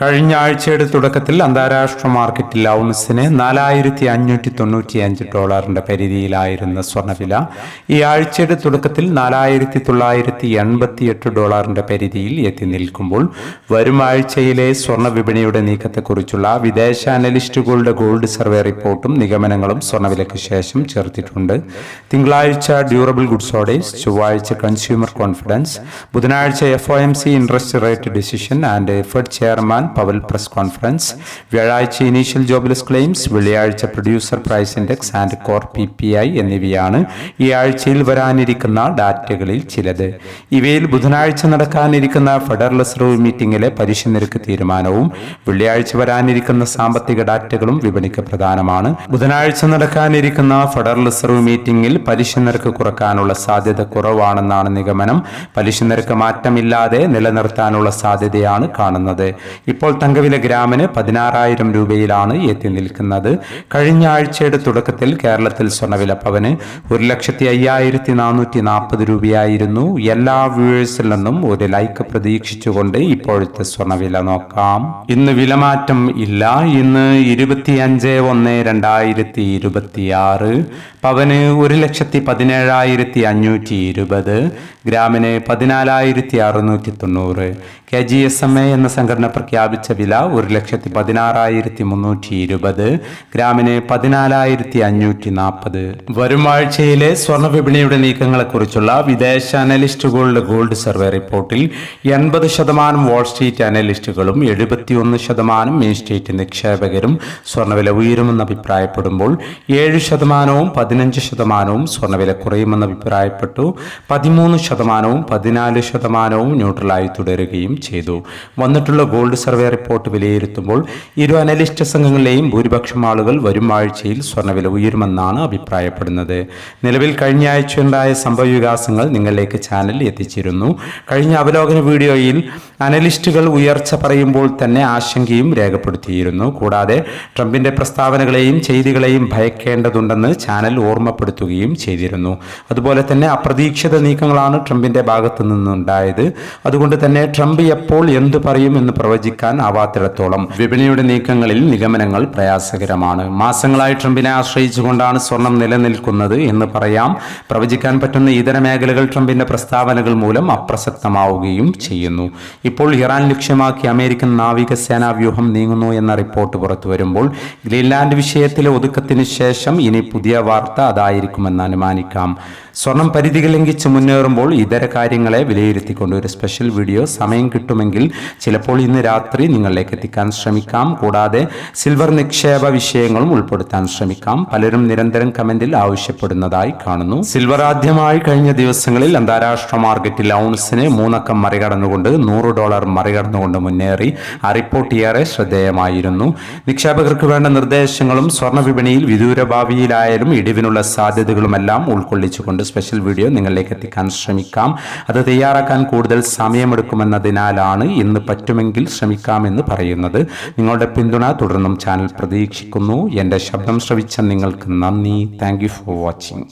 കഴിഞ്ഞ ആഴ്ചയുടെ തുടക്കത്തിൽ അന്താരാഷ്ട്ര മാർക്കറ്റിൽ ഔൺസിന് $4,595 പരിധിയിലായിരുന്ന സ്വർണ്ണവില ഈ ആഴ്ചയുടെ തുടക്കത്തിൽ $4,988 പരിധിയിൽ എത്തി നിൽക്കുമ്പോൾ വരും ആഴ്ചയിലെ സ്വർണ്ണ വിപണിയുടെ നീക്കത്തെക്കുറിച്ചുള്ള വിദേശ അനലിസ്റ്റുകളുടെ ഗോൾഡ് സർവേ റിപ്പോർട്ടും നിഗമനങ്ങളും സ്വർണ്ണവിലയ്ക്ക് ശേഷം ചേർത്തിട്ടുണ്ട്. തിങ്കളാഴ്ച ഡ്യൂറബിൾ ഗുഡ്സ് ഓർഡേഴ്സ്, ചൊവ്വാഴ്ച കൺസ്യൂമർ കോൺഫിഡൻസ്, ബുധനാഴ്ച FOMC interest rate decision and Fed chairman Powell press conference, വ്യാഴാഴ്ച ഇനീഷ്യൽ ജോബ്ലെസ് ക്ലെയിംസ്, വെള്ളിയാഴ്ച producer price index and core PPI എന്നിവയാണ് ഈ ആഴ്ചയിൽ വരാനിരിക്കുന്ന ഡാറ്റകളിൽ ചിലത്. ഇവയിൽ ബുധനാഴ്ച നടക്കാനിരിക്കുന്ന ഫെഡറൽ റിസർവ് മീറ്റിംഗിലെ പലിശ നിരക്ക് തീരുമാനവും വെള്ളിയാഴ്ച വരാനിരിക്കുന്ന സാമ്പത്തിക ഡാറ്റകളും വിപണിക്ക് പ്രധാനമാണ്. ബുധനാഴ്ച നടക്കാനിരിക്കുന്ന ഫെഡറൽ റിസർവ് മീറ്റിംഗിൽ പലിശ നിരക്ക് കുറക്കാനുള്ള സാധ്യത കുറവാണെന്നാണ് നിഗമനം. പലിശ നിരക്ക് മാറ്റമില്ലാതെ നിലനിർത്താനുള്ള സാധ്യതയാണ് കാണുന്നത്. ഇപ്പോൾ തങ്കവില ഗ്രാമിന് 16,000 രൂപയിലാണ് എത്തി നിൽക്കുന്നത്. കഴിഞ്ഞ ആഴ്ചയുടെ തുടക്കത്തിൽ കേരളത്തിൽ സ്വർണ്ണവില പവന് 1,05,440 രൂപയായിരുന്നു. എല്ലാ വ്യൂവേഴ്സിൽ നിന്നും ഒരു ലൈക്ക് പ്രതീക്ഷിച്ചുകൊണ്ട് ഇപ്പോഴത്തെ സ്വർണ്ണവില നോക്കാം. ഇന്ന് വിലമാറ്റം ഇല്ല. ഇന്ന് 25/1/2026 പവന് 1,17,520, ഗ്രാമിന് 14,690. KGSMA എന്ന സംഘടന പ്രഖ്യാപിച്ച വില 1,16,320, ഗ്രാമിന് 14,540. വരും ആഴ്ചയിലെ സ്വർണ്ണ വിപണിയുടെ നീക്കങ്ങളെക്കുറിച്ചുള്ള വിദേശ അനലിസ്റ്റുകളുടെ ഗോൾഡ് സർവേ റിപ്പോർട്ടിൽ 80% വാൾസ്ട്രീറ്റ് അനലിസ്റ്റുകളും 71% മെയിൻ സ്ട്രീറ്റ് നിക്ഷേപകരും സ്വർണ്ണവില ഉയരുമെന്ന് അഭിപ്രായപ്പെടുമ്പോൾ 7%, 15% സ്വർണ്ണവില കുറയുമെന്ന് അഭിപ്രായപ്പെട്ടു. 13%, 14% ന്യൂട്രലായി തുടരുകയും ചെയ്തു. വന്നിട്ടുള്ള ഗോൾഡ് സർവേ റിപ്പോർട്ട് വിലയിരുത്തുമ്പോൾ ഇരു അനലിസ്റ്റ് സംഘങ്ങളിലെയും ഭൂരിപക്ഷം ആളുകൾ വരും ആഴ്ചയിൽ സ്വർണ്ണവില ഉയരുമെന്നാണ് അഭിപ്രായപ്പെടുന്നത്. നിലവിൽ കഴിഞ്ഞ ആഴ്ചയുണ്ടായ സംഭവ വികാസങ്ങൾ നിങ്ങളിലേക്ക് ചാനൽ എത്തിച്ചിരുന്നു. കഴിഞ്ഞ അവലോകന വീഡിയോയിൽ അനലിസ്റ്റുകൾ ഉയർച്ച പറയുമ്പോൾ തന്നെ ആശങ്കയും രേഖപ്പെടുത്തിയിരുന്നു. കൂടാതെ ട്രംപിന്റെ പ്രസ്താവനകളെയും ചെയ്തികളെയും ഭയക്കേണ്ടതുണ്ടെന്ന് ചാനൽ ഓർമ്മപ്പെടുത്തുകയും ചെയ്തിരുന്നു. അതുപോലെ തന്നെ അപ്രതീക്ഷിത നീക്കങ്ങളാണ് ട്രംപിന്റെ ഭാഗത്തു നിന്നുണ്ടായത്. അതുകൊണ്ട് തന്നെ ട്രംപ് എപ്പോൾ എന്തു പറയും എന്ന് പ്രവചിക്കാൻ ആവാത്തിടത്തോളം വിപണിയുടെ നീക്കങ്ങളിൽ നിഗമനങ്ങൾ പ്രയാസകരമാണ്. മാസങ്ങളായി ട്രംപിനെ ആശ്രയിച്ചുകൊണ്ടാണ് സ്വർണം നിലനിൽക്കുന്നത് എന്ന് പറയാം. പ്രവചിക്കാൻ പറ്റുന്ന ഇതര മേഖലകൾ ട്രംപിന്റെ പ്രസ്താവനകൾ മൂലം അപ്രസക്തമാവുകയും ചെയ്യുന്നു. ഇപ്പോൾ ഇറാൻ ലക്ഷ്യമാക്കി അമേരിക്കൻ നാവികസേനാ വ്യൂഹം നീങ്ങുന്നു എന്ന റിപ്പോർട്ട് പുറത്തു വരുമ്പോൾ ഗ്രീൻലാൻഡ് വിഷയത്തിലെ ഒതുക്കത്തിന് ശേഷം ഇനി പുതിയ വാർത്ത അതായിരിക്കുമെന്ന് അനുമാനിക്കാം. സ്വർണം പരിധികൾ ലംഘിച്ച് മുന്നേറുമ്പോൾ ഇതര കാര്യങ്ങളെ വിലയിരുത്തിക്കൊണ്ട് ഒരു സ്പെഷ്യൽ വീഡിയോ സമയം കിട്ടുമെങ്കിൽ ചിലപ്പോൾ ഇന്ന് രാത്രി നിങ്ങളിലേക്ക് എത്തിക്കാൻ ശ്രമിക്കാം. കൂടാതെ സിൽവർ നിക്ഷേപ വിഷയങ്ങളും ഉൾപ്പെടുത്താൻ ശ്രമിക്കാം. പലരും നിരന്തരം കമന്റിൽ ആവശ്യപ്പെടുന്നതായി കാണുന്നു. സിൽവർ ആദ്യമായി കഴിഞ്ഞ ദിവസങ്ങളിൽ അന്താരാഷ്ട്ര മാർക്കറ്റിൽ ഔൺസിന് 3 അക്കം മറികടന്നുകൊണ്ട് $100 മറികടന്നുകൊണ്ട് മുന്നേറി. ആ റിപ്പോർട്ട് ഏറെ ശ്രദ്ധേയമായിരുന്നു. നിക്ഷേപകർക്ക് വേണ്ട നിർദ്ദേശങ്ങളും സ്വർണ്ണ വിപണിയിൽ വിദൂര ഭാവിയിലായാലും ഇടിവിനുള്ള സാധ്യതകളുമെല്ലാം ഉൾക്കൊള്ളിച്ചുകൊണ്ട് സ്പെഷ്യൽ വീഡിയോ നിങ്ങളിലേക്ക് എത്തിക്കാൻ ശ്രമിക്കാം. അത് തയ്യാറാക്കാൻ കൂടുതൽ സമയമെടുക്കുമെന്നതിനാലാണ് ഇന്ന് പറ്റുമെങ്കിൽ ശ്രമിക്കാമെന്ന് പറയുന്നത്. നിങ്ങളുടെ പിന്തുണ തുടർന്നും ചാനൽ പ്രതീക്ഷിക്കുന്നു. എൻ്റെ ശബ്ദം ശ്രവിച്ച നിങ്ങൾക്ക് നന്ദി. Thank you for watching.